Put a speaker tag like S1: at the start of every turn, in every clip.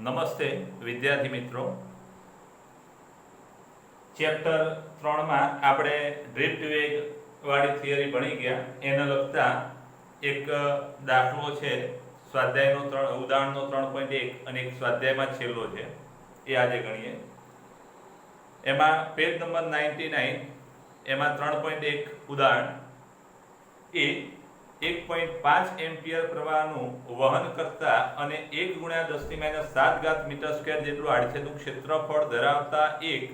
S1: નમસ્તે વિદ્યાર્થી મિત્રો, ચેપ્ટર 3 માં આપણે ડ્રિફ્ટ વેગ વાળી થિયરી ભણી ગયા. એને લગતા એક દાખલો છે સ્વાધ્યાયનો ઉદાહરણનો 3.1 અને એક સ્વાધ્યાયમાં છેલ્લો છે, એ આજે ગણીએ. એમાં પેજ નંબર 99 એમાં 3.1 ઉદાહરણ એ 1.5 એમ્પિયર પ્રવાહનું વહન કરતા અને 1 × 10⁻⁷ મીટર સ્ક્વેર જેટલું આડછેદનું ક્ષેત્રફળ ધરાવતા એક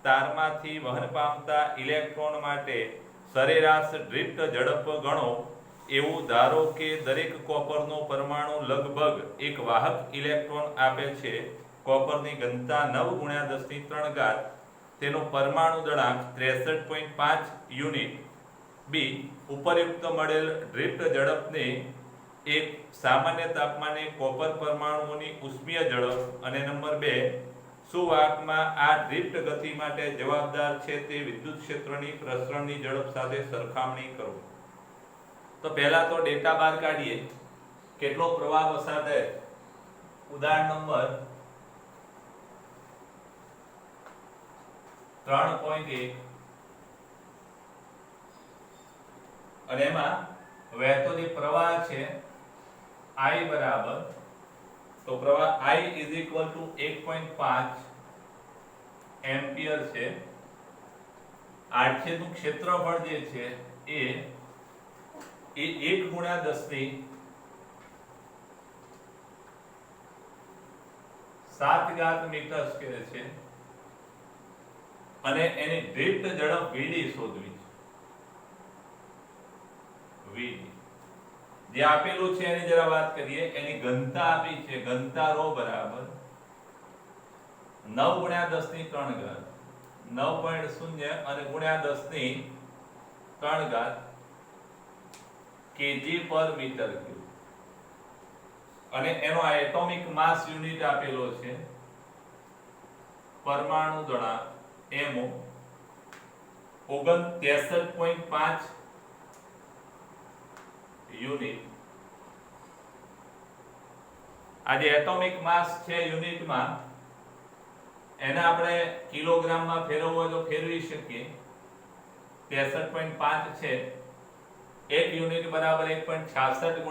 S1: તારમાંથી વહન પામતા ઇલેક્ટ્રોન માટે સરેરાશ ડ્રિફ્ટ ઝડપ ગણો એવું ધારો કે દરેક કોપરનો પરમાણુ લગભગ એક વાહક ઇલેક્ટ્રોન આપે છે. કોપરની ઘનતા 9 × 10⁻³ તેનો પરમાણુ દળાંક 63.5 યુનિટ. બી ઉપરયુક્ત મળેલ ડ્રિફ્ટ ઝડપને એક સામાન્ય તાપમાને કોપર પરમાણુઓની ઉષ્મીય ઝડપ અને નંબર 2 સુવાહકમાં આ ડ્રિફ્ટ ગતિ માટે જવાબદાર છે તે વિદ્યુત ક્ષેત્રની પ્રસરણની ઝડપ સાથે સરખામણી કરો. તો પહેલા તો ડેટા બહાર કાઢીએ કેટલો પ્રવાહ પસાર થાય. ઉદાહરણ નંબર 3.1 અને એમાં વહેતો જે પ્રવાહ છે I બરાબર, તો પ્રવાહ I = 1.5 એમ્પિયર છે. આડછેદનું ક્ષેત્રફળ જે છે એ 1 × 10⁷ મીટર સ્ક્વેર છે અને એની ડ્રિફ્ટ ઝડપ Vd શોધવી છે. Vd જે આપેલું છે એની જરા વાત કરીએ. એની ઘનતા આપી છે, ઘનતા ρ બરાબર 9 × 10⁻³ 9.0 અને × 10⁻³ kg/m³, અને એનો આ એટોમિક માસ યુનિટ આપેલો છે પરમાણુ દળાંક mo 63.5 યુનિટ. આ જે એટોમિક માસ છે યુનિટમાં, એને આપણે કિલોગ્રામમાં ફેરવવો હોય તો ફેરવી શકીએ. 63.5 છે, 1 યુનિટ બરાબર 1.66 ×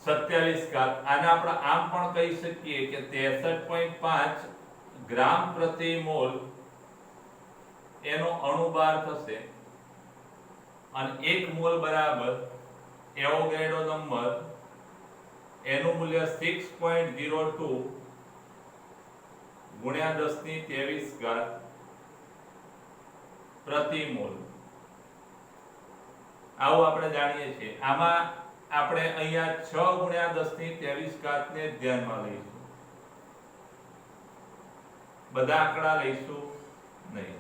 S1: 10⁻27. આને આપણે આમ પણ કહી શકીએ કે 63.5 ગ્રામ પ્રતિ મોલ એનો અણુભાર થશે, અને 1 મોલ બરાબર એવોગાડ્રો નંબર, એનું મૂલ્ય 6.02 × 10⁻23 પ્રતિ મોલ. આવું આપણે જાણીએ છીએ. આમાં આપણે અહીંયા 6 × 10⁻23 ને ધ્યાનમાં લઈશું, બધા આંકડા લઈશું નહીં.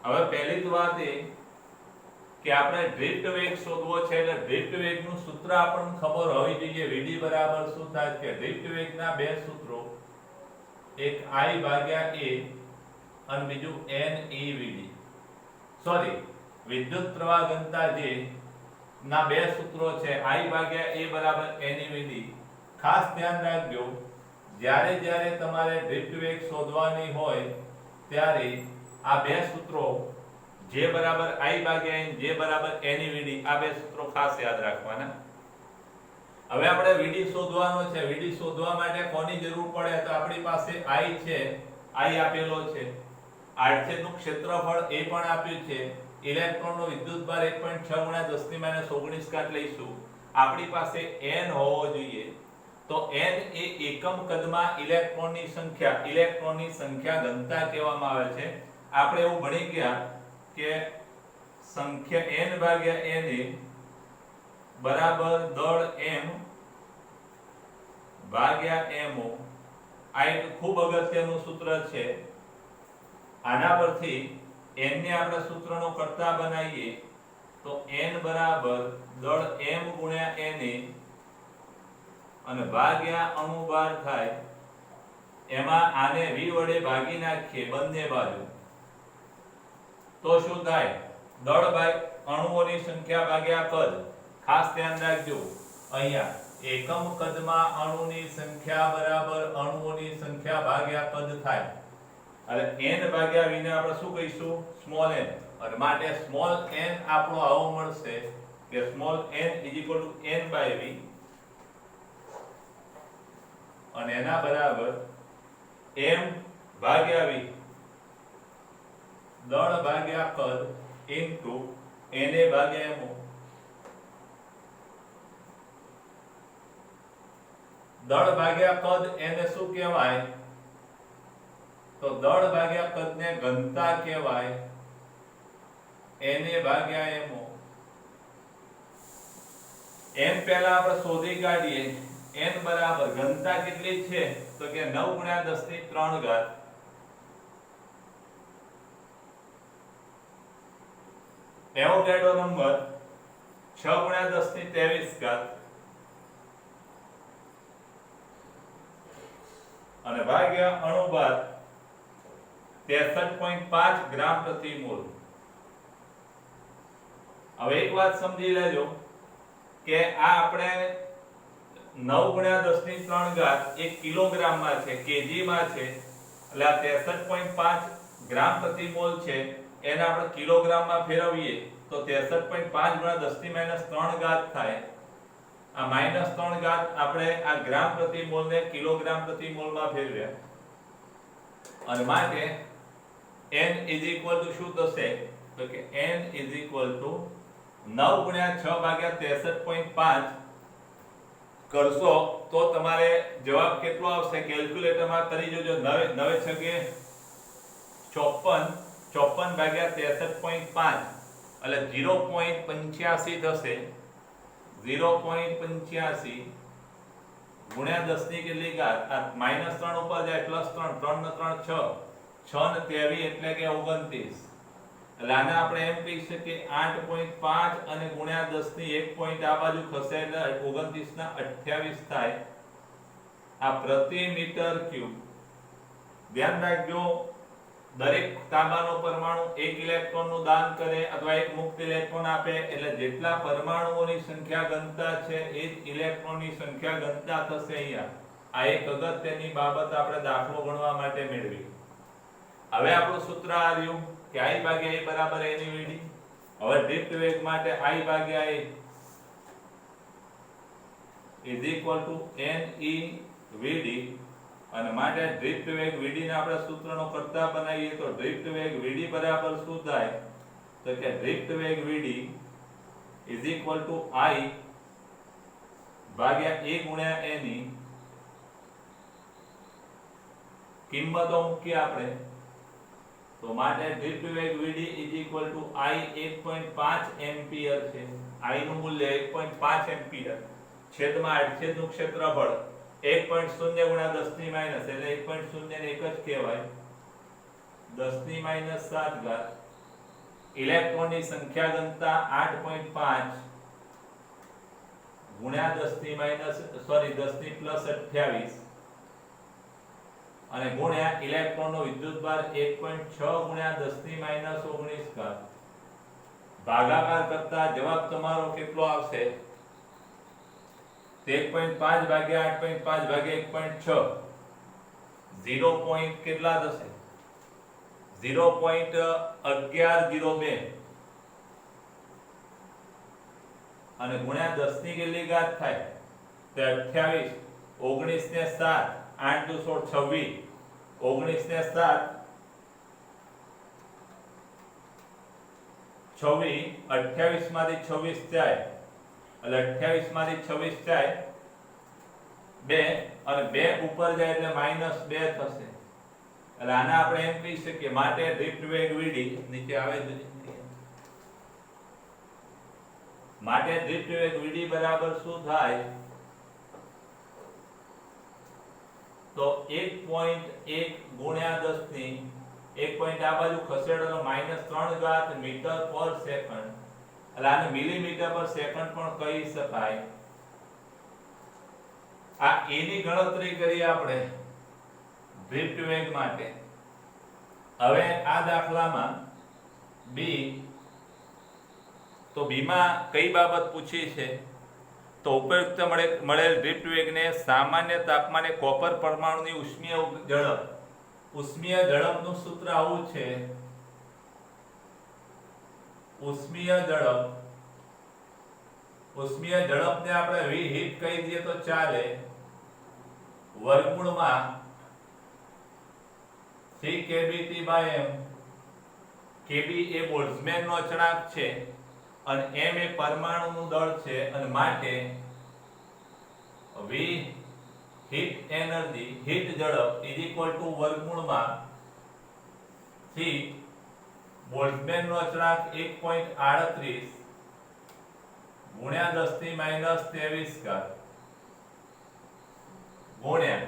S1: હવે પહેલી જ વાત એ કે આપણે ડ્રિફ્ટ વેગ શોધવો છે, એટલે ડ્રિફ્ટ વેગનું સૂત્ર આપણને ખબર હોવી જોઈએ. Vd બરાબર શું થાય છે? ડ્રિફ્ટ વેગના બે સૂત્રો, એક I/A અને બીજું NeVd. સોરી, વિદ્યુત પ્રવાહ ઘનતા જે ના બે સૂત્રો છે I/A બરાબર NeVd. ખાસ ધ્યાન રાખજો, જ્યારે તમારે ડ્રિફ્ટ વેગ શોધવાની હોય ત્યારે આ બે સૂત્રો J બરાબર I/N, J બરાબર NeVd, આ બે સૂત્રો ખાસ યાદ રાખવાના. હવે આપણે Vd શોધવાનો છે. Vd શોધવા માટે કોની જરૂર પડે? તો આપણી પાસે I છે, I આપેલો છે, આડછેદનું ક્ષેત્રફળ એ પણ આપ્યું છે, ઇલેક્ટ્રોનનો વિદ્યુતભાર 1.6 × 10⁻19 લઈશું. આપણી પાસે N હોવો જોઈએ. તો N એ એકમ કદમાં ઇલેક્ટ્રોનની સંખ્યા ઘનતા કહેવામાં આવે છે. આપણે એવું ભણી ગયા કે સંખ્યા N/Na બરાબર દળ m/mo. આ એક ખૂબ અગત્યનું સૂત્ર છે. આના પરથી n ને આપણે સૂત્રનો કર્તા બનાવીએ તો n બરાબર દળ m × Na અને ભાગ્યા અણુભાર થાય. એમાં આને v વડે ભાગી નાખીએ બંને બાજુ, તો શું થાય? દળ ભાગ અણુઓની સંખ્યા ભાગ્યા કદ. ખાસ ધ્યાન રાખજો, અહીંયા એકમ કદમાં અણુની સંખ્યા બરાબર અણુઓની સંખ્યા ભાગ્યા કદ થાય એટલે n ભાગ્યા v ને આપણે શું કહીશું સ્મોલ n અને માટે સ્મોલ n આપણો આવો મળશે કે સ્મોલ n n/v અને એના બરાબર m ભાગ્યા v દળ ભાગ્યા કદ ઇન્ટુ na ભાગ્યા mo દળ ભાગ્યા કદ એને શું કહેવાય તો દળ ભાગ્યા કદને ઘનતા કહેવાય na ભાગ્યા mo n પહેલા આપણે શોધી કાઢીએ n બરાબર ઘનતા કેટલી છે તો કે 9 × 10⁻³ એવોગાડ્રો નંબર 6 × 10⁻23 અને ભાગ્યા અણુભાર 63.5 ગ્રામ પ્રતિ મોલ. હવે એક વાત સમજી લેજો કે આ આપણે 9 × 10⁻³ 1 કિલોગ્રામ માં છે કેજી માં છે એટલે આ 63.5 ગ્રામ પ્રતિ મોલ છે એને આપણે કિલોગ્રામ માં ફેરવીએ તો 63.5 × 10⁻³ થાય. આ -3 આપણે આ ગ્રામ પ્રતિ મોલ ને કિલોગ્રામ પ્રતિ મોલ માં ફેરવ્યા અને માટે n શું થશે તો કે n 9 × 6/63.5 કરશો તો તમારે જવાબ કેટલો આવશે કેલ્ક્યુલેટર માં કરી જોજો 9 6 54/63.5 એટલે 0.85 થશે. 0.85 ગુણ્યા 10 ની કેટલી ઘાત આ -3 ઉપર જાય +3 3 ને 3 6 6 ને 23 એટલે કે 29 એટલે આને આપણે એમ કહી શકીએ 8.5 અને ગુણ્યા 10 ની 1 પોઈન્ટ આ બાજુ ખસે એટલે 29 ના 28 થાય આ પ્રતિ મીટર ક્યુબ. ધ્યાન રાખજો દરેક તાંબાનો પરમાણુ 1 ઇલેક્ટ્રોનનું દાન કરે અથવા એક મુક્ત ઇલેક્ટ્રોન આપે એટલે જેટલા પરમાણુઓની સંખ્યા ઘનતા છે એ જ ઇલેક્ટ્રોનની સંખ્યા ઘનતા થશે. અહીંયા આ એક અગત્યની બાબત આપણે દાખલો ગણવા માટે મેળવી. હવે આપણું સૂત્ર આવ્યું કે I ભાગ્યા A બરાબર NeVD. હવે ડ્રિફ્ટ વેગ માટે I ભાગ્યા A NeVD અને માટે ડ્રિફ્ટ વેગ vd ને આપણે સૂત્રનો કરતા બનાવીએ તો ડ્રિફ્ટ વેગ vd બરાબર શું થાય તો કે ડ્રિફ્ટ વેગ vd I ભાગ્યા A ગુણ્યા ne કિંમતો મૂકીએ આપણે તો માટે ડ્રિફ્ટ વેગ vd I 1.5 એમ્પિયર છે. I નું મૂલ્ય 1.5 એમ્પિયર છેદમાં આડછેદનું ક્ષેત્રફળ 1.0 × 10 ની માઈનસ એટલે 1.0 ને 1 જ કહેવાય 10 ની -7 ઇલેક્ટ્રોનની સંખ્યા ઘનતા 8.5 ગુણ્યા 10 ની +28 અને ગુણ્યા ઇલેક્ટ્રોનનો વિદ્યુતભાર 1.6 × 10 ની -19 ભાગાકાર કરતા જવાબ તમારો કેટલો આવશે 1.5 ભાગ્યા 8.5 ભાગ્યા 1.6 0. કેટલા થશે 0.1102 અને ગુણ્યા 10 ની કેટલી ઘાત થાય તો 28 19 ને 7 8 × 2 = 26 19 ને 7 26 28 માંથી 26 જાય એટલે 28 માંથી 26 જાય 2 અને 2 ઉપર જાય એટલે -2 થશે એટલે આને આપણે એમ કહી શકીએ માટે ડ્રિફ્ટ વેગ vd નીચે આવે છે માટે ડ્રિફ્ટ વેગ vd બરાબર શું થાય તો 1.1 ગુણ્યા 10 ની 1 પોઈન્ટ આ બાજુ ખસેડો તો -3 મીટર પર સેકન્ડ એટલે આને મિલીમીટર પર સેકન્ડ પણ કહી શકાય. આ a ની ગણતરી કરી આપણે ડ્રિફ્ટ વેગ માટે. હવે આ દાખલામાં b તો b માં કઈ બાબત પૂછી છે તો ઉપયુક્ત મળેલ ડ્રિફ્ટ વેગને સામાન્ય તાપમાને કોપર પરમાણુની ઉષ્મીય ઝડપનું સૂત્ર આવું છે. ઉષ્મીય ઝડપને આપણે v હીટ કહી દઈએ તો ચાલે, વર્ગમૂળમાં c/kBT/m. kB એ બોલ્ટ્ઝમેનનો અચળાંક છે અને m એ પરમાણુનું દળ છે, અને માટે v હીટ એનર્જી હીટ ઝડપ વર્ગમૂળમાં c બોલ્ટ્ઝમેનનો અચળાંક 1.38 ગુણ્યા 10⁻23 ગુણ્યા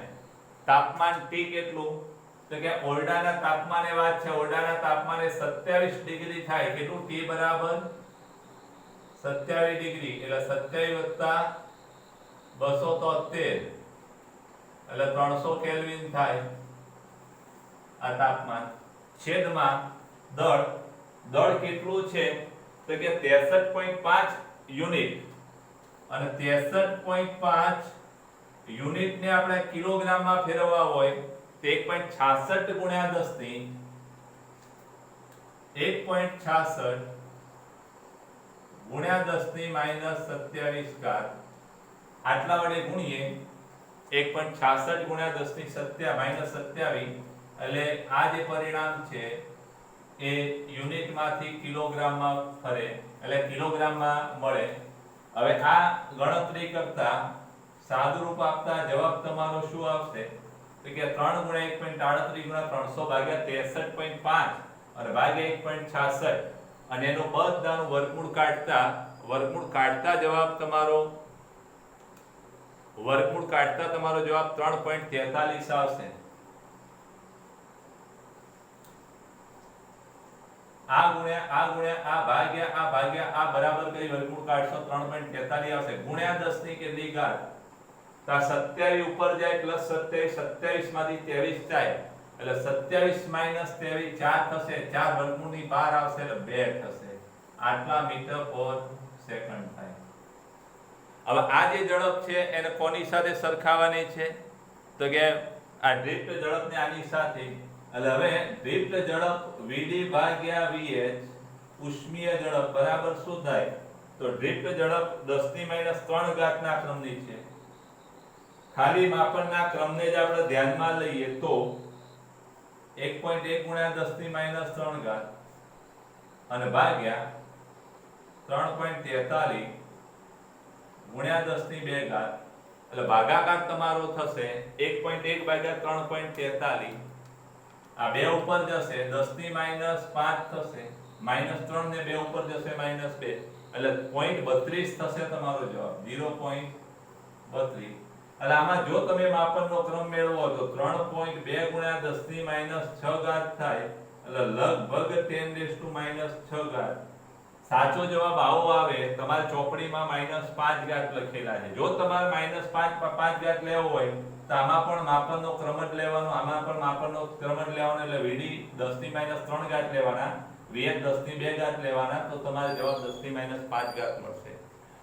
S1: તાપમાન T કેટલું, તો કે ઓરડાના તાપમાને વાત છે, ઓરડાના તાપમાને 27 ડિગ્રી થાય. કેટલું? T બરાબર 27 ડિગ્રી એટલે 27 + 273 એટલે 300 કેલ્વિન થાય આ તાપમાન. છેદમાં દળ કેટલું છે, તો કે 63.5 યુનિટ, અને 63.5 યુનિટને આપણે કિલોગ્રામમાં ફેરવવા હોય તો 1.66 ગુણ્યા 1.66 ગુણ્યા 10⁻27 આટલા વડે ગુણીએ 1.66 ગુણ્યા 10⁻27 એટલે આ જે પરિણામ છે એ યુનિટમાંથી કિલોગ્રામમાં ફરે એટલે કિલોગ્રામમાં મળે. હવે આ ગણતરી કરતા સાદુરૂપ આપતા જવાબ તમારો શું આવશે, તો કે 3 ગુણ્યા 1.38 ગુણ્યા 300 ભાગ્યા 63.5 અને ભાગ્યા 1.66 અને એનું બધાનું વર્ગમૂળ કાઢતા જવાબ તમારો જવાબ 3.43 આવશે. આ ગુણ્યા આ ભાગ્યા આ બરાબર કઈ વર્ગમૂળ કાઢશો 3.43 આવશે. ગુણ્યા 10 ની કેટલી ઘાત, તો આ 27 ઉપર જાય પ્લસ 27 માંથી 23 જાય એટલે 27 માઈનસ 23 4 થશે, 4 વર્ગમૂળની બહાર આવશે એટલે 2 થશે. આટલા મીટર પર સેકન્ડ થાય. હવે આ જે ઝડપ છે એને કોની સાથે સરખાવવાની છે, તો કે આ ડ્રિફ્ટ ઝડપને આની સાથે. એટલે હવે ડ્રિફ્ટ ઝડપ Vd ભાગ્યા Vh ઉષ્મીય ઝડપ બરાબર શું થાય, તો ડ્રિફ્ટ ઝડપ 10⁻³ ઘાતના ક્રમની છે. ખાલી માપનના ક્રમને જ આપણે ધ્યાનમાં લઈએ તો 1.1 ગુણ્યા 10⁻³ અને ભાગ્યા 3.43 ગુણ્યા 10⁻2 એટલે ભાગાકાર તમારો થશે 1.1 ભાગ્યા 3.43. આ બે ઉપર જશે 10⁻5 થશે, -3 ને 2 ઉપર જશે -2 એટલે 0.32 થશે તમારો જવાબ 0.32. એટલે આમાં જો તમે માપનનો ક્રમ મેળવો તો 3.2 ગુણ્યા 10⁻6 થાય એટલે લગભગ 10⁻6. સાચો જવાબ આવો આવે. તમારી ચોપડીમાં -5 લખેલા છે. જો તમારે -5 લેવો હોય તો આમાં પણ માપનનો ક્રમ જ લેવાનો, આમાં પણ માપનનો ક્રમ જ લેવાનો એટલે Vd 10⁻³ લેવાના, Vh 10⁻2 લેવાના, તો તમારો જવાબ 10⁻5 મળશે.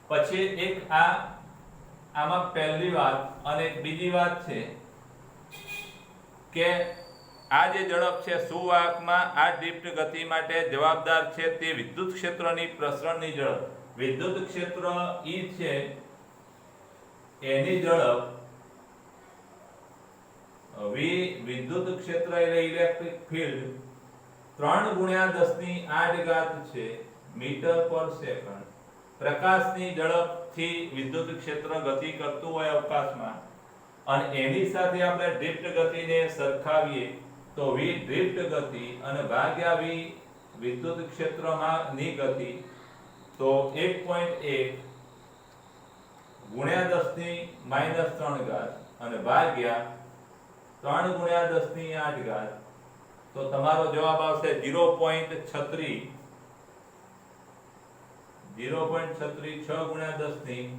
S1: પછી એક આમાં પહેલી વાત અને બીજી વાત છે કે આ જે ઝડપ છે સુવાહકમાં આ ડ્રિફ્ટ ગતિ માટે જવાબદાર છે તે વિદ્યુત ક્ષેત્રની પ્રસરણની ઝડપ. વિદ્યુત ક્ષેત્ર E છે એની ઝડપ V વિદ્યુત ક્ષેત્ર એટલે ઇલેક્ટ્રિક ફિલ્ડ 3 ગુણ્યા 10⁸ છે મીટર પર સેકન્ડ. પ્રકાશની ઝડપથી વિદ્યુત ક્ષેત્ર ગતિ કરતું હોય અવકાશમાં અને એની સાથે આપણે ડ્રિફ્ટ ગતિને સરખાવીએ તો v ડ્રિફ્ટ ગતિ અને ભાગ્યા v વિદ્યુત ક્ષેત્રમાંની ગતિ, તો 1.1 ગુણ્યા 10⁻³ અને ભાગ્યા 3 ગુણ્યા 10⁸, તો તમારો જવાબ આવશે 0.36. 0.36 ગુણ્યા 10⁸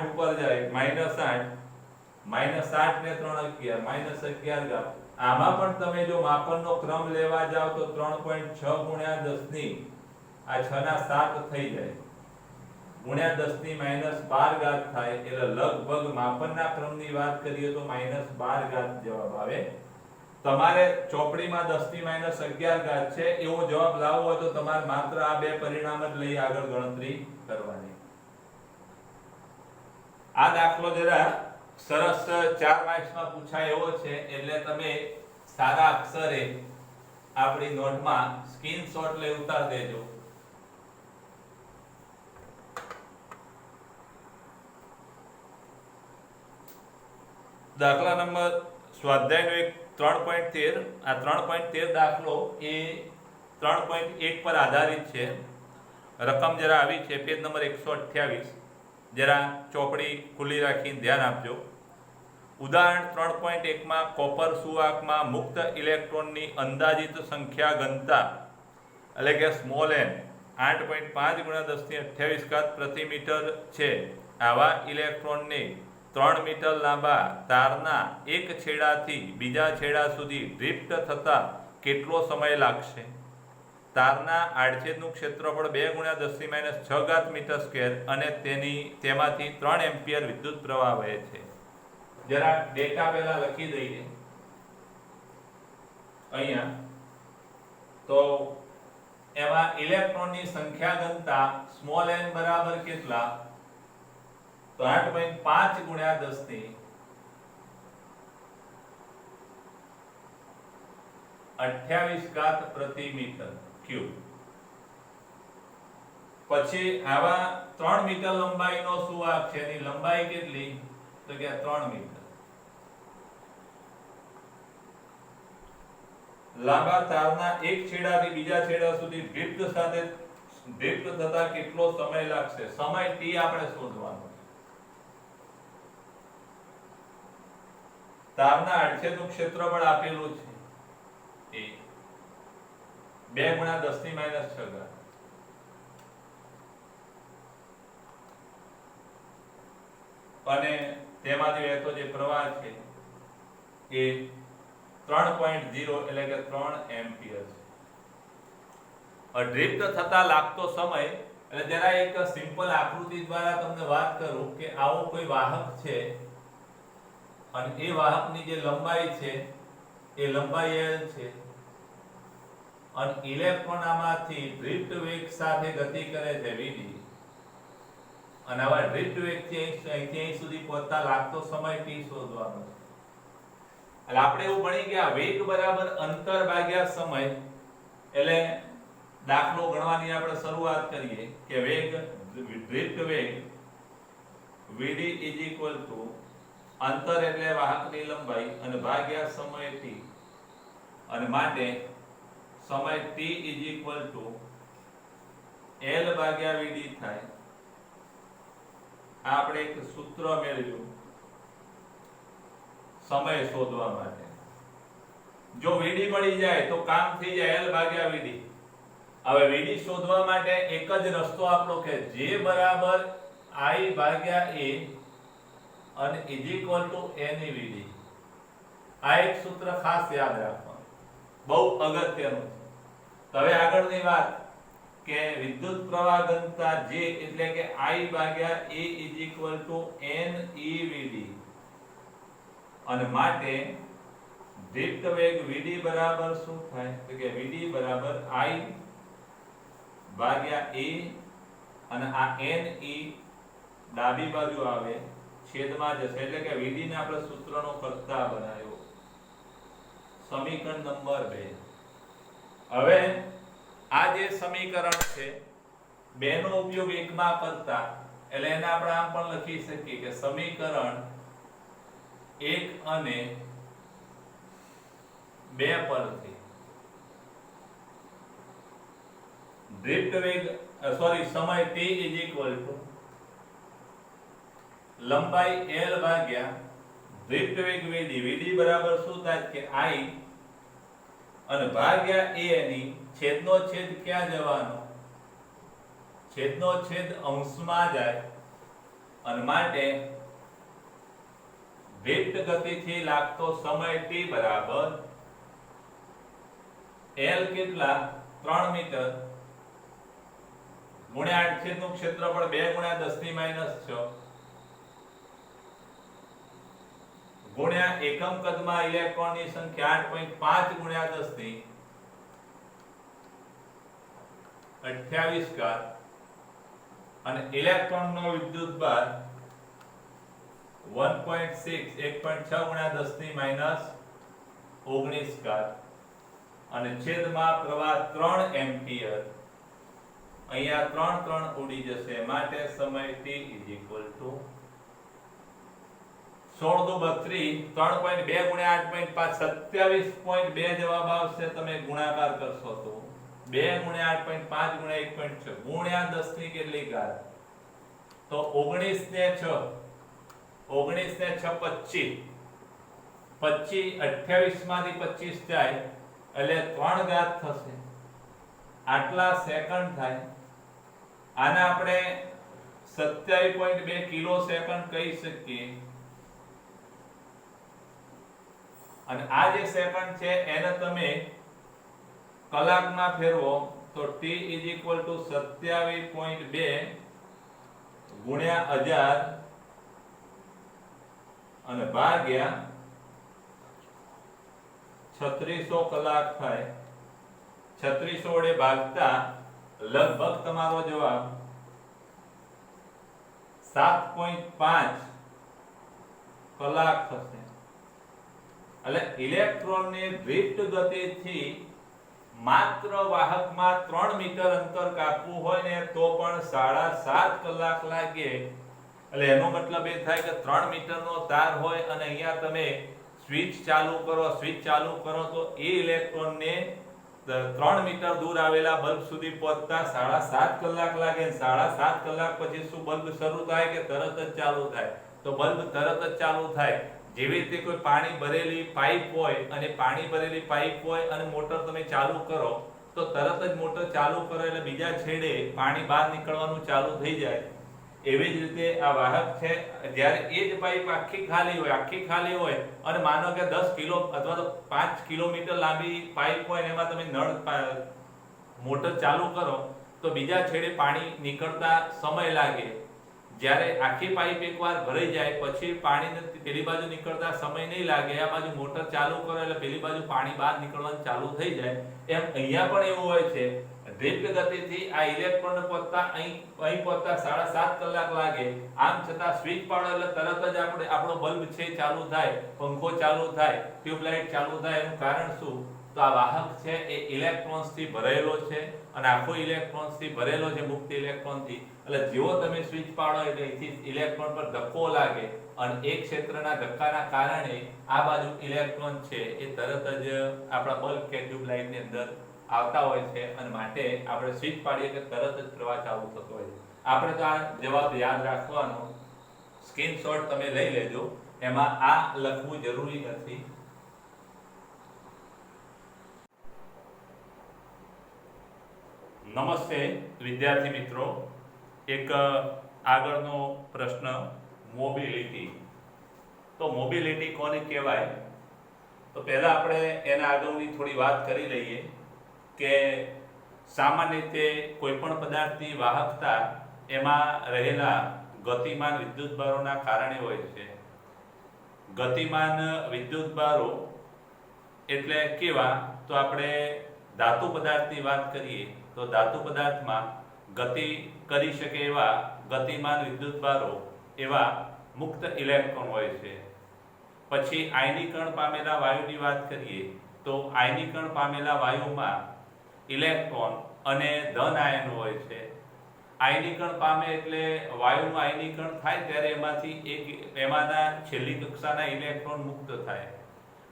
S1: ઉપર જાય -8 -8 ને 3 11 આમાં પણ તમે જો માપનનો ક્રમ લેવા જાવ તો 3.6 ગુણ્યા 10 આ 6 ના 7 થઈ જાય ગુણ્યા 10 ની -12 ઘાત થાય એટલે લગભગ માપનના ક્રમની વાત કરીએ તો -12 ઘાત જવાબ આવે. તમારે ચોપડીમાં 10 ની -11 ઘાત છે એવો જવાબ લાવવો હોય તો તમારે માત્ર આ બે પરિણામ જ લઈ આગળ ગણતરી કરવાની. આ દાખલો જરા સરસ 4 માર્ક્સમાં પૂછાય એવો છે એટલે તમે સારા અક્ષરે આપણી નોટમાં સ્ક્રીનશોટ લઈ ઉતાર દેજો. દાખલા નંબર સ્વાધ્યાયનો એક 3.13 આ 3.13 દાખલો એ 3.1 પર આધારિત છે. રકમ જરા આવી છે પેજ નંબર 128. જરા ચોપડી ખુલ્લી રાખીને ધ્યાન આપજો. ઉદાહરણ 3.1 માં કોપર સુવાહકમાં મુક્ત ઇલેક્ટ્રોનની અંદાજિત સંખ્યા ઘનતા એટલે કે સ્મોલ n 8.5 × 1028 ઘાત પ્રતિ મીટર છે. આવા ઇલેક્ટ્રોનને 3 મીટર લાંબા તારના એક છેડાથી બીજા છેડા સુધી ડ્રિફ્ટ થતા કેટલો સમય લાગશે? તારના આડછેદનું ક્ષેત્રફળ 2 × 10 - 6 મીટર સ્ક્વેર અને તેમાંથી 3 એમ્પિયર વિદ્યુત પ્રવાહ વહે છે. જરા ડેટા પહેલા લખી દઈએ અહીંયા. તો એમાં ઇલેક્ટ્રોનની સંખ્યા ઘનતા સ્મોલ n બરાબર કેટલા? તો 8.5 × 10 28 ઘાત પ્રતિ મીટર ક્યુબ. પછી આવા 3 મીટર લંબાઈનો સુવાહક છે એની લંબાઈ કેટલી? તો કે 3 મીટર. લાંબા તારના એક છેડાથી બીજા છેડા સુધી ડ્રિફ્ટ થતા કેટલો સમય લાગશે? સમય t આપણે શોધવાનો. તારના આડછેદનું ક્ષેત્રફળ આપેલું છે એ 2 × 10 ની -6 ઘાત. અને તેમાંથી વહેતો જે પ્રવાહ છે એ 3.0 એટલે કે 3 એમ્પિયર છે. ડ્રિફ્ટ થતા લાગતો સમય એટલે જરા એક સિમ્પલ આકૃતિ દ્વારા તમને વાત કરું કે આવો કોઈ વાહક છે અને એ વાહકની જે લંબાઈ છે એ લંબાઈ l છે અને ઇલેક્ટ્રોન આમાંથી ડ્રિફ્ટ વેગ સાથે ગતિ કરે છે vd અને આવા ડ્રિફ્ટ વેગથી અહીં સુધી પહોંચતા લાગતો સમય t શોધવાનો છે. એટલે આપણે એવું ભણી ગયા વેગ બરાબર અંતર ભાગ્યા સમય. એટલે દાખલો ગણવાની આપણે શરૂઆત કરીએ કે વેગ ડ્રિફ્ટ વેગ vd અંતર એટલે વાહકની લંબાઈ અને ભાગ્યા સમય t અને માટે સમય t l ભાગ્યા vd થાય. આપણે એક સૂત્ર મેળવ્યું સમય શોધવા માટે. જો vd મળી જાય તો કામ થઈ જાય l ભાગ્યા vd. હવે vd શોધવા માટે એક જ રસ્તો આપણો કે j બરાબર i ભાગ્યા a અને n vd. આ એક સૂત્ર ખાસ યાદ રાખવાનું, બહુ અગત્યનું છે. તો હવે આગળની વાત કે વિદ્યુત પ્રવાહ ઘનતા J એટલે કે I ભાગ્યા A n EVD અને માટે ડ્રિફ્ટ વેગ VD બરાબર શું થાય? તો કે VD બરાબર I ભાગ્યા A અને આ n E ડાબી બાજુ આવે છેદમાં જશે એટલે કે VD ને આપણે સૂત્રનો કર્તા બનાવ્યો. સમીકરણ નંબર 2. હવે આ જે સમીકરણ છે બે નો ઉપયોગ એકમાં કરતા એટલે એને આપણે આમ પણ લખી શકીએ કે સમીકરણ 1 અને 2 પરથી ડ્રિફ્ટ વેગ સમય t લંબાઈ l ભાગ્યા ડ્રિફ્ટ વેગ vd. vd બરાબર શું થાય કે I અને ભાગ્યા a ની છેદનો છેદ ક્યાં જવાનો? છેદનો છેદ અંશમાં જાય અને માટે ડ્રિફ્ટ ગતિથી લાગતો સમય t બરાબર l કેટલા? 3 મીટર ગુણ્યા 8 છેદનું ક્ષેત્રફળ 2 ગુણ્યા 10 ની -6 ગુણ્યા એકમ કદમાં ઇલેક્ટ્રોનની સંખ્યા 8.5 ગુણ્યા 10 ની 28 ઘાત અને ઇલેક્ટ્રોનનો વિદ્યુતભાર 1.6 1.6 ગુણ્યા 10 ની -19 ઘાત અને છેદમાં પ્રવાહ 3 એમ્પિયર અહીંયા 3 ઉડી જશે માટે સમય t = 16 દુ 32 3.2 ગુણ્યા 8.5 27.2 જવાબ આવશે તમે ગુણાકાર કરશો તો 2 ગુણ્યા 8.5 ગુણ્યા 1.6 ગુણ્યા 10 ની કેટલી ઘાત તો 19 ને 6 25 28 માંથી 25 જાય એટલે 3 ઘાત થશે આટલા સેકન્ડ થાય આને આપણે 27.2 કિલો સેકન્ડ કહી શકીએ અને આ જે સેકન્ડ છે એને તમે કલાકમાં ફેરવો તો t = 27.2 ગુણ્યા 1000 અને ભાગ્યા 3600 કલાક થાય 3600 વડે ભાગતા લગભગ તમારો જવાબ 7.5 કલાક થશે એટલે ઇલેક્ટ્રોનની ડ્રિફ્ટ ગતિથી માત્ર વાહકમાં 3 મીટર અંતર કાપવું હોય ને તો પણ 7.5 કલાક લાગે એટલે એનો મતલબ એ થાય કે 3 મીટરનો તાર હોય અને અહીંયા તમે સ્વિચ ચાલુ કરો તો એ ઇલેક્ટ્રોનને 3 મીટર દૂર આવેલા બલ્બ સુધી પહોંચતા 7.5 કલાક લાગે 7.5 કલાક પછી શું બલ્બ શરૂ થાય કે તરત જ ચાલુ થાય તો બલ્બ તરત જ ચાલુ થાય જેવી રીતે કોઈ પાણી ભરેલી પાઇપ હોય અને મોટર તમે ચાલુ કરો તો તરત જ મોટર ચાલુ કરો એટલે બીજા છેડે પાણી બહાર નીકળવાનું ચાલુ થઈ જાય એવી જ રીતે આ વાહક છે જ્યારે એ જ પાઇપ આખી ખાલી હોય અને માનો કે 10 કિલો અથવા તો 5 કિલોમીટર લાંબી પાઇપ હોય એમાં તમે નળ મોટર ચાલુ કરો તો બીજા છેડે પાણી નીકળતા સમય લાગે જ્યારે આખી પાઇપ એકવાર ભરાઈ જાય પછી પાણીને પેલી બાજુ નીકળતા સમય નહીં લાગે આ બાજુ મોટર ચાલુ કરો એટલે પેલી બાજુ પાણી બહાર નીકળવાનું ચાલુ થઈ જાય એમ અહીંયા પણ એવું હોય છે ડ્રિફ્ટ ગતિથી આ ઇલેક્ટ્રોન પહોંચતા અહીં પહોંચતા 7.5 કલાક લાગે આમ છતાં સ્વિચ પાડો એટલે તરત જ આપણો બલ્બ છે ચાલુ થાય પંખો ચાલુ થાય ટ્યુબલાઇટ ચાલુ થાય એનું કારણ શું તો આ વાહક છે એ ઇલેક્ટ્રોન્સ થી ભરેલો છે અને આખો ઇલેક્ટ્રોન્સ થી ભરેલો છે મુક્ત ઇલેક્ટ્રોન થી એટલે જેવો તમે સ્વિચ પાડો એટલે અહીંથી ઇલેક્ટ્રોન પર ધક્કો લાગે અને એક ક્ષેત્રના ધક્કાના કારણે આ બાજુ ઇલેક્ટ્રોન છે એ તરત જ આપણા બલ્બ કે ટ્યુબલાઇટ ની અંદર આવતા હોય છે અને માટે આપણે સ્વિચ પાડીએ કે તરત જ પ્રવાહ ચાલુ થતો હોય છે આપણે તો આ જવાબ યાદ રાખવાનો સ્ક્રીનશોટ તમે લઈ લેજો એમાં આ લખવું જરૂરી નથી નમસ્તે વિદ્યાર્થી મિત્રો એક આગળનો પ્રશ્ન મોબિલિટી તો મોબિલિટી કોને કહેવાય તો પહેલા આપણે એના આગળની થોડી વાત કરી લઈએ કે સામાન્ય રીતે કોઈ પણ પદાર્થની વાહકતા એમાં રહેલા ગતિમાન વિદ્યુતભારોના કારણે હોય છે ગતિમાન વિદ્યુતભારો એટલે કેવા તો આપણે ધાતુ પદાર્થની વાત કરીએ તો ધાતુ પદાર્થમાં ગતિ કરી શકે એવા ગતિમાન વિદ્યુતભારો એવા મુક્ત ઇલેક્ટ્રોન હોય છે પછી આયનીકરણ પામેલા વાયુની વાત કરીએ તો આયનીકરણ પામેલા વાયુમાં ઇલેક્ટ્રોન અને ધન આયન હોય છે આયનીકરણ પામે એટલે વાયુનું આયનીકરણ થાય ત્યારે એમાંના છેલ્લી કક્ષાના ઇલેક્ટ્રોન મુક્ત થાય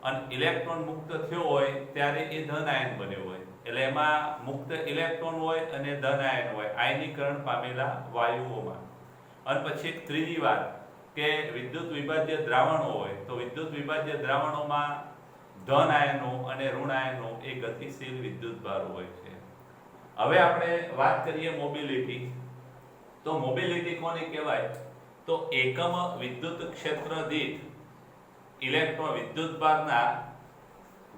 S1: અને ઇલેક્ટ્રોન મુક્ત થયો હોય ત્યારે એ ધન આયન બન્યો હોય એટલે એમાં મુક્ત ઇલેક્ટ્રોન હોય અને ધન આયન હોય આયનીકરણ પામેલા વાયુઓમાં અને પછી ત્રીજી વાત કે વિદ્યુત વિભાજ્ય દ્રાવણો હોય તો વિદ્યુત વિભાજ્ય દ્રાવણોમાં ધન આયનો અને ઋણ આયનો એ ગતિશીલ વિદ્યુતભારો હોય છે હવે આપણે વાત કરીએ મોબિલિટી તો મોબિલિટી કોને કહેવાય તો એકમ વિદ્યુત ક્ષેત્ર દીઠ ઇલેક્ટ્રોન વિદ્યુતભારના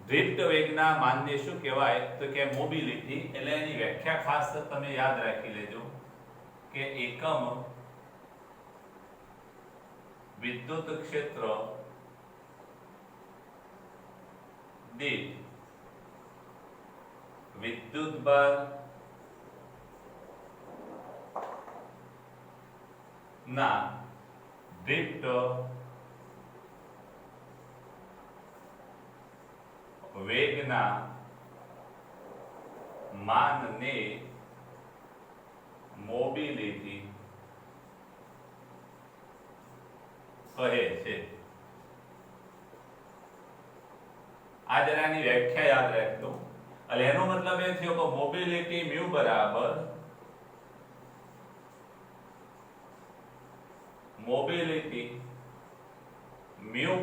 S1: ડ્રિફ્ટ વેગના માનને શું કહેવાય તો કે મોબિલિટી એટલે એની વ્યાખ્યા ખાસ તમે યાદ રાખી લેજો કે એકમ વિદ્યુત ક્ષેત્ર દીઠ વિદ્યુતભાર ના દીઠ વેગના માનને મોબિલિટી કહે છે. આ જરાની વ્યાખ્યા યાદ રાખજો. એટલે એનો મતલબ એ થયો કે મોબિલિટી મ્યુ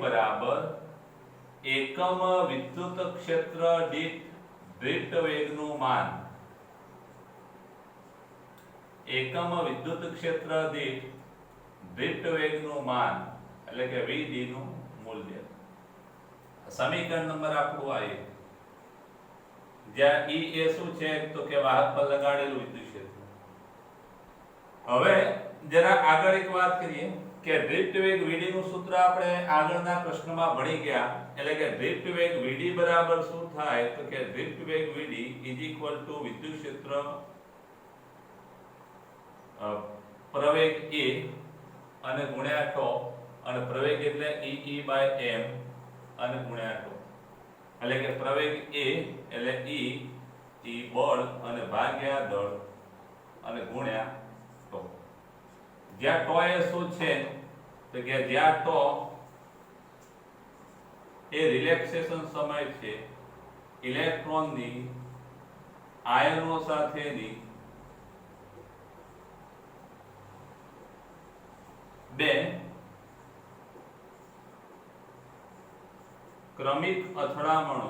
S1: બરાબર એકમ વિદ્યુત ક્ષેત્ર દીઠ દૃઢ વેગનું માન. એકમ વિદ્યુત ક્ષેત્ર દીઠ દૃઢ વેગનું માન એટલે કે Vd નું મૂલ્ય. સમીકરણ નંબર આપણું આ એક, જ્યાં E એ શું છે તો કે વાહક પર લગાડેલું વિદ્યુત ક્ષેત્ર. હવે જરા આગળ એક વાત કરીએ કે દૃઢ વેગ Vd નું સૂત્ર આપણે આગળના પ્રશ્નમાં ભણી ગયા. એટલે કે દૃઢ વેગ Vd બરાબર શું થાય તો કે દૃઢ વેગ Vd વિદ્યુત ક્ષેત્ર પ્રવેગ a અને ગુણ્યા τ, અને પ્રવેગ એટલે E/m અને ગુણ્યા τ. એટલે કે પ્રવેગ a એટલે E બળ અને ભાગ્યા દળ અને ગુણ્યા τ. જ્યાં τ એ શું છે તો કે જ્યાં τ એ રિલેક્સેશન સમય છે ઇલેક્ટ્રોનની આયનો સાથેની બે ક્રમિક અથડામણો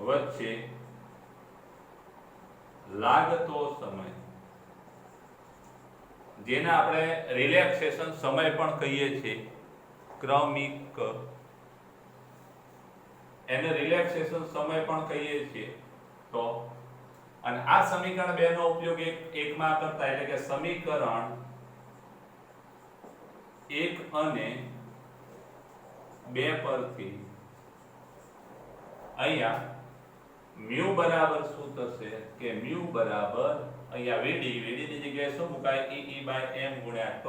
S1: વચ્ચે લાગતો સમય, જેને આપણે રિલેક્સેશન સમય પણ કહીએ છીએ, ક્રમિક, એને રિલેક્સેશન સમય પણ કહીએ છીએ. તો અને આ સમીકરણ 2 નો ઉપયોગ એકમાં કરતા, એટલે કે સમીકરણ 1 અને 2 પરથી અહીંયા મ્યુ બરાબર શું થશે કે મ્યુ બરાબર અહીંયા Vd ની જગ્યાએ શું મુકાય E/m ગુણ્યા τ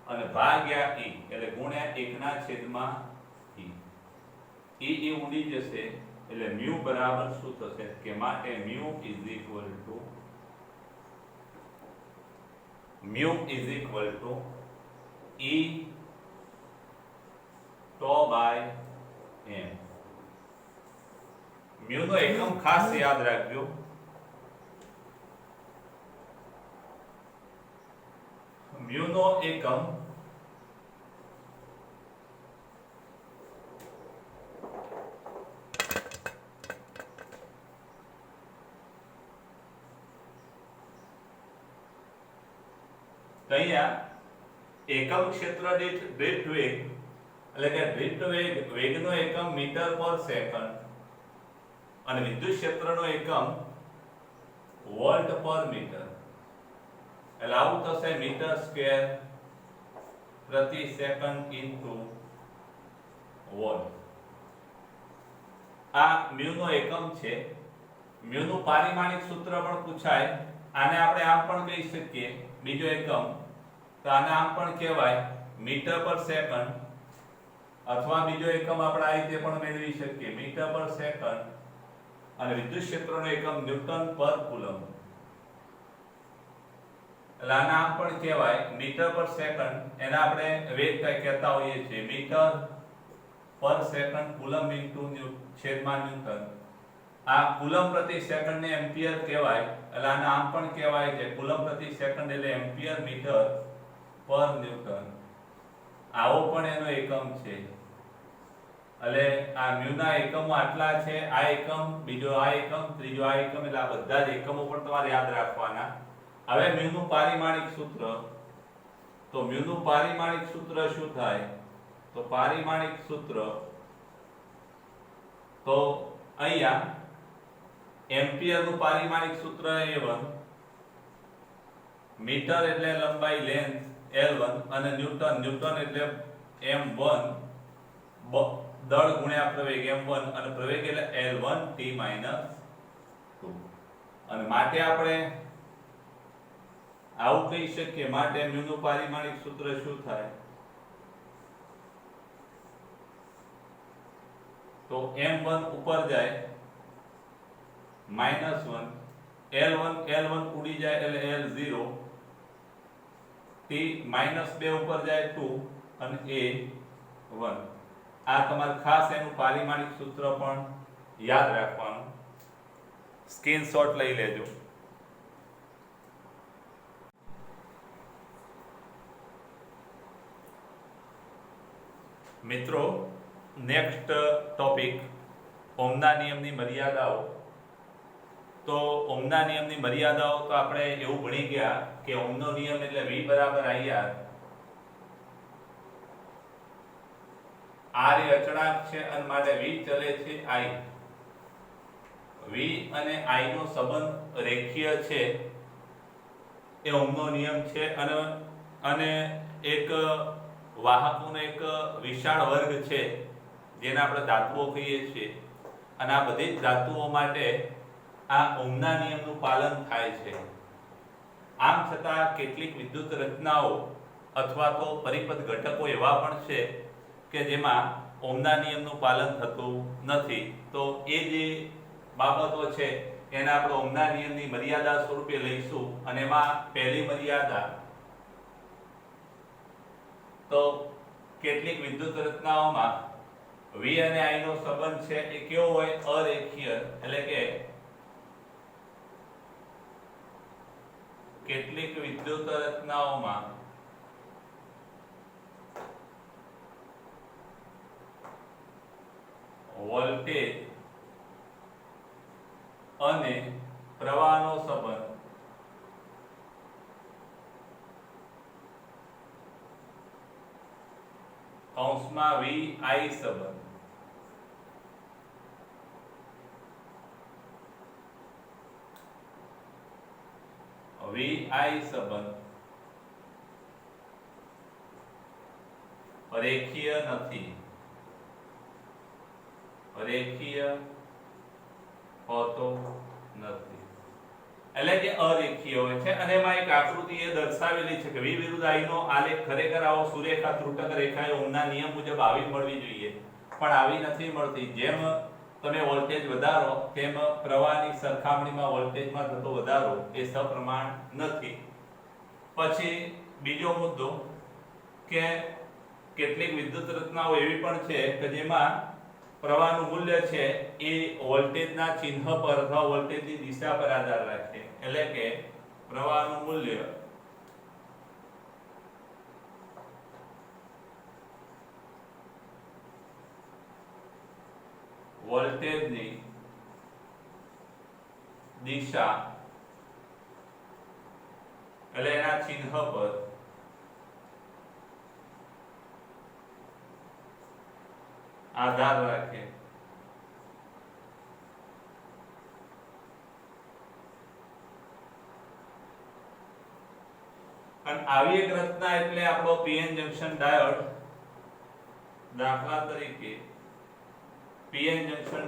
S1: અને ભાગ્યા E એટલે ગુણ્યા 1 ના છેદમાં E ઉડી જશે. એટલે મ્યુ બરાબર શું થશે કે માટે mu is equal to E τ by m. Mu નો એકમ ખાસ યાદ રાખજો. મ્યુ નો એકમ અહીંયા એકમ ક્ષેત્ર દીઠ દૃઢ વેગ એટલે કે દૃઢ વેગનો એકમ મીટર પર સેકન્ડ અને વિદ્યુત ક્ષેત્રનો એકમ વોલ્ટ પર મીટર. એટલે આવું થશે મીટર સ્ક્વેર પ્રતિ સેકન્ડ ઇન્ટુ વોલ્ટ. આ મ્યુ નો એકમ છે. મ્યુ નું પારિમાણિક સૂત્ર પણ પૂછાય. આને આપણે આમ પણ કહી શકીએ, બીજો એકમ તો આને આમ પણ કહેવાય મીટર પર સેકન્ડ, અથવા બીજો એકમ આપણે આ રીતે પણ મેળવી શકીએ મીટર પર સેકન્ડ, અને વિદ્યુત ક્ષેત્રનો એકમ ન્યૂટન પર કુલમ. એટલે આને આમ પણ કહેવાય મીટર પર સેકન્ડ, એને આપણે વેગ કહેતા હોઈએ છીએ મીટર પર સેકન્ડ કુલમ ઇન્ટુ છેદમાં ન્યૂટન. આ કુલમ પ્રતિ સેકન્ડ ને એમ્પિયર કહેવાય. એટલે આને આમ પણ કહેવાય છે કુલમ પ્રતિ સેકન્ડ એટલે એમ્પિયર મીટર પર ન્યૂટન. આવો પણ એનો એકમ છે. એટલે આ મ્યુ ના એકમો આટલા છે. આ એકમ, બીજો આ એકમ, ત્રીજો આ એકમ, એટલે આ બધા જ એકમો પણ તમારે યાદ રાખવાના. હવે મ્યુ નું પારિમાણિક સૂત્ર, તો મ્યુ નું પારિમાણિક સૂત્ર શું થાય તો પારિમાણિક સૂત્ર તો અહીંયા એમ્પિયર નું પારિમાણિક સૂત્ર A1, મીટર એટલે લંબાઈ લેન્થ L1 અને ન્યૂટન એટલે M1 દળ ગુણ્યા પ્રવેગ M1 અને પ્રવેગ એટલે L1 t - 2 અને માટે આપણે આવું કહી શકીએ માટે મ્યુ નું પારિમાણિક સૂત્ર શું થાય તો M1 ઉપર જાય -1 L1 ઉડી જાય એટલે L0 t -2 ઉપર જાય 2 અને A1 આ તમારે ખાસ એનું પારિમાણિક સૂત્ર પણ યાદ રાખવાનું સ્ક્રીનશોટ લઈ લેજો મિત્રો નેક્સ્ટ ટોપિક ઓહમના નિયમની મર્યાદાઓ તો ઓહમના નિયમની મર્યાદાઓ તો આપણે એવું ભણી ગયા કે ઓહમનો નિયમ એટલે V બરાબર IR R એ અચળાંક છે અને માટે V ચલે છે I V અને I નો સંબંધ રેખીય છે એ ઓહમનો નિયમ છે અને એક વાહકોનો એક વિશાળ વર્ગ છે જેને આપણે ધાતુઓ કહીએ છીએ અને આ બધી જ ધાતુઓ માટે આ ઓહમના નિયમનું પાલન થાય છે આમ છતાં કેટલીક વિદ્યુત રચનાઓ અથવા તો પરિપથ ઘટકો એવા પણ છે કે જેમાં ઓહમના નિયમનું પાલન થતું નથી તો એ જે બાબતો છે એને આપણે ઓહમના નિયમની મર્યાદા સ્વરૂપે લઈશું અને એમાં પહેલી મર્યાદા તો કેટલીક વિદ્યુત રચનાઓમાં V અને I નો સંબંધ છે એ કેવો હોય અરેખીય એટલે કે કેટલીક વિદ્યુત રચનાઓમાં વોલ્ટેજ અને પ્રવાહનો સંબંધ કૌંસમાં V I સંબંધ V I સંબંધ રેખીય નથી રેખીય હોતો નથી એટલે કે અરેખીય હોય છે અને એમાં એક આકૃતિ એ દર્શાવેલી છે કે V વિરુદ્ધ I નો આલેખ ખરેખર આવો સુરેખા ત્રુટક રેખા ઓહમના નિયમ મુજબ આવી મળવી જોઈએ પણ આવી નથી મળતી જેમ તમે વોલ્ટેજ વધારો તેમ પ્રવાહની સરખામણીમાં વોલ્ટેજમાં થતો વધારો એ સપ્રમાણ નથી પછી બીજો મુદ્દો કે કેટલીક વિદ્યુત રચનાઓ એવી પણ છે કે જેમાં પ્રવાહનું મૂલ્ય છે એ વોલ્ટેજના ચિહ્ન પર અથવા વોલ્ટેજની દિશા પર આધાર રાખે એટલે કે પ્રવાહનું મૂલ્ય વોલ્ટેજની દિશા એટલે એના ચિહ્ન પર આધાર રાખે અને આવી એક રચના એટલે આપણો પીએન જંકશન ડાયોડ દાખલા તરીકે પીએન જંકશન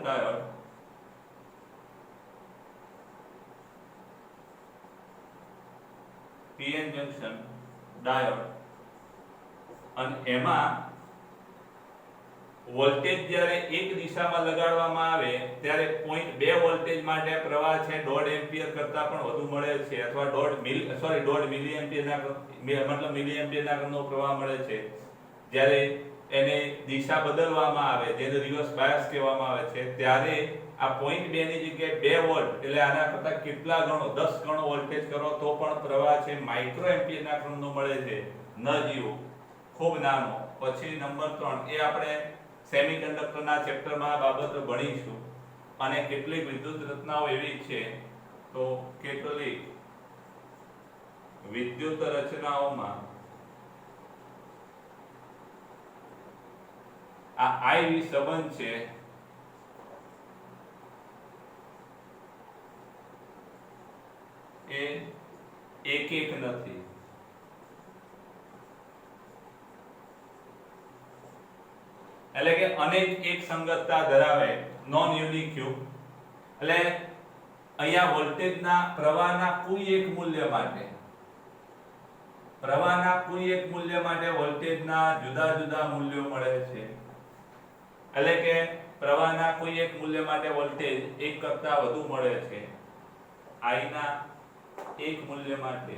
S1: ડાયોડ અને એમાં વોલ્ટેજ જ્યારે એક દિશામાં લગાડવામાં આવે ત્યારે 0.2 વોલ્ટેજ માટે પ્રવાહ છે 1.5 એમ્પિયર કરતા પણ વધુ મળે છે અથવા 1.5 મિલી એમ્પિયરના મતલબ મિલી એમ્પિયરના ક્રમનો પ્રવાહ મળે છે જ્યારે એને દિશા બદલવામાં આવે જેને રિવર્સ બાયસ કહેવામાં આવે છે ત્યારે આ 0.2 ની જગ્યાએ 2 વોલ્ટ એટલે આના કરતા કેટલા ગણો 10 ગણો વોલ્ટેજ કરો તો પણ પ્રવાહ છે માઇક્રો એમ્પિયરના ક્રમનો મળે છે ન જીવો ખૂબ નાનો પછી નંબર 3 એ આપણે સેમિકન્ડક્ટરના ચેપ્ટરમાં આ બાબતો ભણીશું અને કેટલીક વિદ્યુત રચનાઓ એવી છે તો કેટલીક વિદ્યુત રચનાઓમાં આ IV સંબંધ છે એ એક નથી. એટલે કે અનેક એક સંગતતા ધરાવે, નોન યુનિક્યુ. એટલે અહીંયા વોલ્ટેજના પ્રવાહના કોઈ એક મૂલ્ય માટે વોલ્ટેજના જુદા જુદા મૂલ્યો મળે છે. એટલે કે પ્રવાહના કોઈ એક મૂલ્ય માટે વોલ્ટેજ એક કરતા વધુ મળે છે. I ના એક મૂલ્ય માટે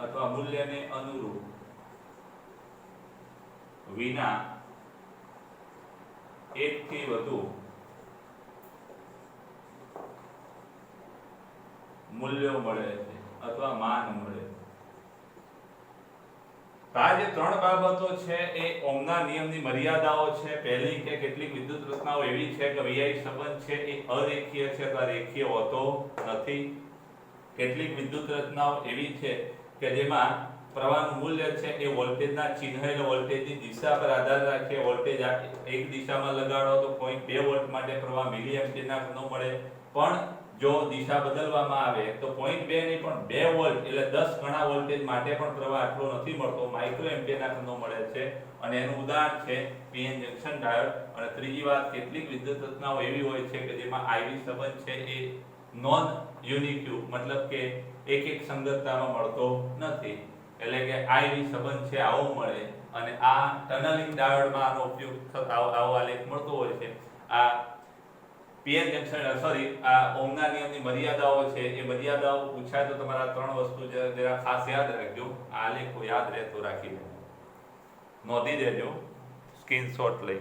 S1: અથવા મૂલ્યને અનુરૂપ વિના એકથી વધુ મૂલ્યો મળે છે અથવા માન મળે છે. આ જે ત્રણ બાબતો છે એ ઓહમના નિયમની મર્યાદાઓ છે. પહેલી કે કેટલીક વિદ્યુત રચનાઓ એવી છે કે VI સંબંધ છે એ અરેખીય છે અથવા રેખીય હોતો નથી. કેટલીક વિદ્યુત રચનાઓ એવી છે કે જેમાં પ્રવાહનું મૂલ્ય છે એ વોલ્ટેજના ચિહ્ન એટલે વોલ્ટેજની દિશા પર આધાર રાખે. વોલ્ટેજ એક દિશામાં લગાડો તો 0.2 વોલ્ટ માટે પ્રવાહ મિલિએમ્પિયરના નો મળે, પણ જો દિશા બદલવામાં આવે તો 0.2 નહીં પણ 2 વોલ્ટ એટલે 10 ગણા વોલ્ટેજ માટે પણ પ્રવાહ આટલો નથી મળતો, માઇક્રો એમ્પિયરના નો મળે છે. અને એનું ઉદાહરણ છે PN જંકશન ડાયોડ. અને ત્રીજી વાત, કેટલીક વિદ્યુત રચનાઓ એવી હોય છે કે જેમાં IV સંબંધ છે એ નોન યુનિક્યુ મતલબ કે એક સંગતતામાં મળતો નથી. એટલે કે IV સંબંધ છે આવો મળે. અને આ ટનલિંગ ડાયોડમાં આનો ઉપયોગ થતો આવો આલેખ મળતો હોય છે. આ PN જંકશન આ ઓહમના નિયમની મર્યાદાઓ છે એ મર્યાદાઓ પૂછાય તો તમારા ત્રણ વસ્તુ જરા ખાસ યાદ રાખજો. આ આલેખો યાદ રહેતો રાખી લેજો, નોંધી દેજો સ્ક્રીનશોટ લઈ.